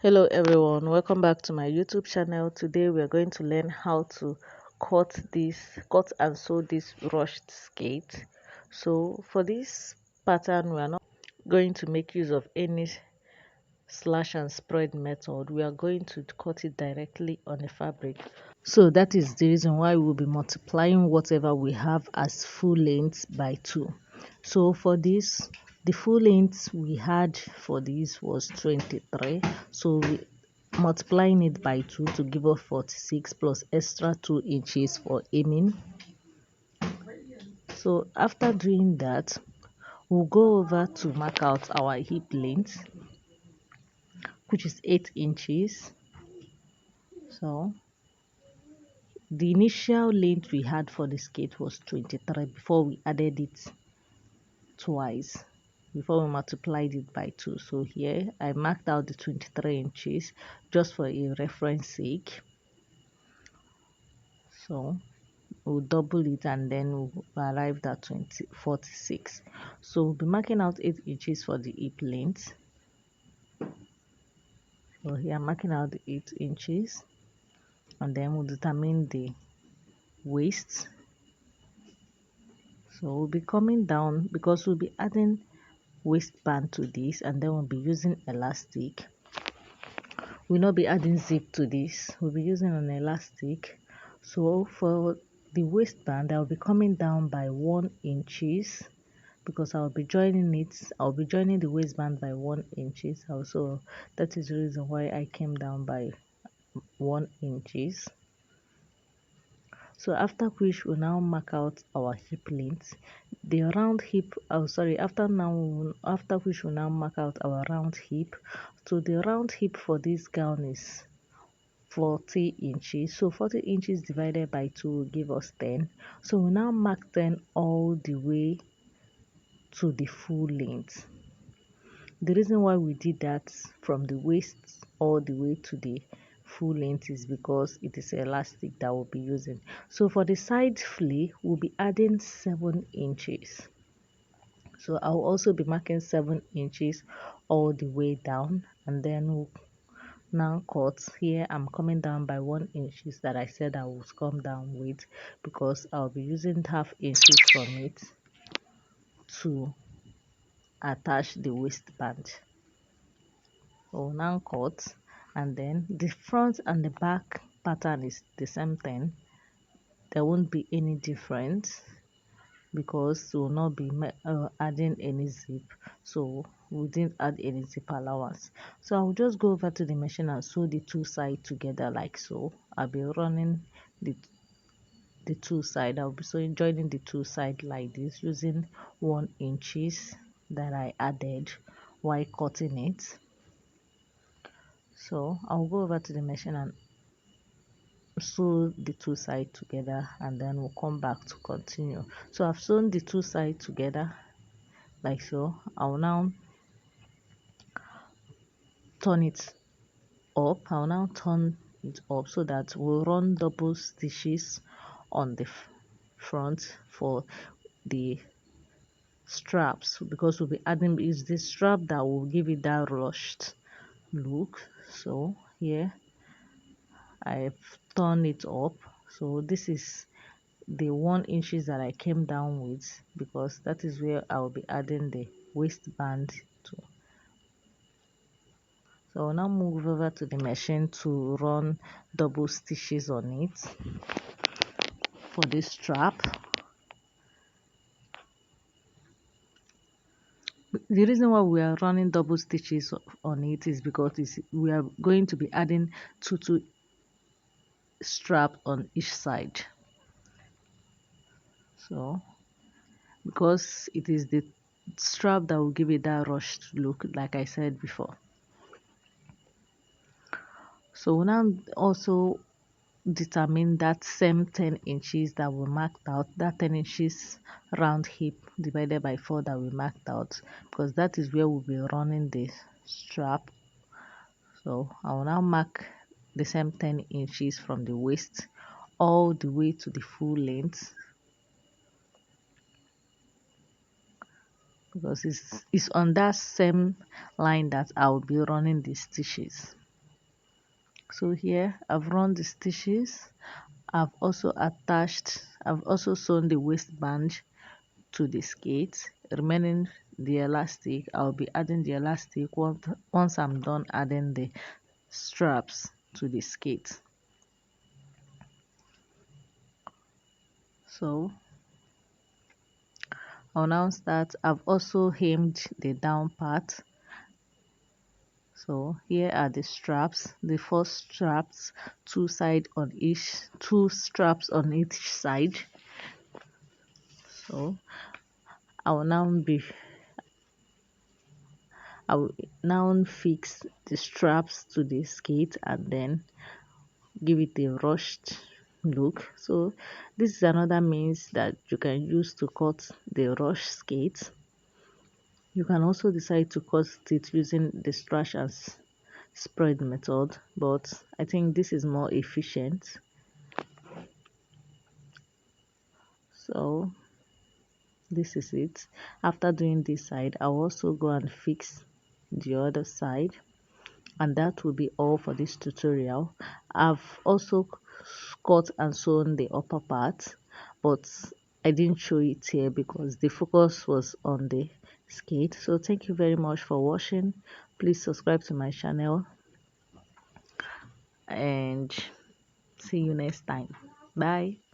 Hello everyone, welcome back to my YouTube channel. Today we are going to learn how to cut and sew this rushed skate. So for this pattern, we are not going to make use of any slash and spread method. We are going to cut it directly on the fabric. So that is the reason why we'll be multiplying whatever we have as full length by 2. So for this, the full length we had for this was 23. So we multiplying it by 2 to give us 46 plus extra 2 inches for aiming. So after doing that, we'll go over to mark out our hip length, which is 8 inches. So the initial length we had for the skate was 23 before we added it twice, before we multiplied it by 2. So here I marked out the 23 inches just for a reference sake. So we'll double it and then we'll arrive at 46. So we'll be marking out 8 inches for the hip length. So here I'm marking out the 8 inches, and then we'll determine the waist. So we'll be coming down because we'll be adding waistband to this, and then we'll be using elastic. We'll not be adding zip to this, we'll be using an elastic. So for the waistband, I'll be coming down by 1 inches because I'll be joining the waistband by 1 inches also. That is the reason why I came down by 1 inches. So after which we now mark out our hip length, the round hip, after which we now mark out our round hip. So the round hip for this gown is 40 inches. So 40 inches divided by 2 will give us 10. So we now mark 10 all the way to the full length. The reason why we did that from the waist all the way to the full length is because it is elastic that we'll be using. So for the side flea, we'll be adding 7 inches. So I'll also be marking 7 inches all the way down, and then we'll now cut. Here I'm coming down by 1 inches that I said I would come down with, because I'll be using half inches from it to attach the waistband. So now cut, and then the front and the back pattern is the same thing. There won't be any difference because we will not be adding any zip, so we didn't add any zip allowance. So I'll just go over to the machine and sew the two sides together like so. I'll be running the two side. I'll be joining the two side like this using 1 inches that I added while cutting it. So I'll go over to the machine and sew the two sides together, and then we'll come back to continue. So I've sewn the two sides together like so. I'll now turn it up so that we'll run double stitches on the front for the straps, because we'll be adding is the strap that will give it that rushed look. So here I've turned it up. So this is the 1 inches that I came down with, because that is where I'll be adding the waistband to. So I'll now move over to the machine to run double stitches on it for this strap. The reason why we are running double stitches on it is because we are going to be adding two strap on each side. So because it is the strap that will give it that rushed look, like I said before. So now also determine that same 10 inches that we marked out, that 10 inches round hip divided by 4 that we marked out, because that is where we'll be running the strap. So I will now mark the same 10 inches from the waist all the way to the full length, because it's on that same line that I will be running the stitches. So here I've run the stitches. I've also sewn the waistband to the skate. Remaining the elastic, I'll be adding the elastic once I'm done adding the straps to the skate. So I'll now start. I've also hemmed the down part. So here are the straps, the four straps, two straps on each side. So I will now be I will now fix the straps to the skate and then give it a rushed look. So this is another means that you can use to cut the rush skate. You can also decide to cut it using the stretch and spread method, but I think this is more efficient. So this is it. After doing this side, I'll also go and fix the other side, and that will be all for this tutorial. I've also cut and sewn the upper part, but I didn't show it here because the focus was on the skate. So thank you very much for watching. Please subscribe to my channel and see you next time. Bye.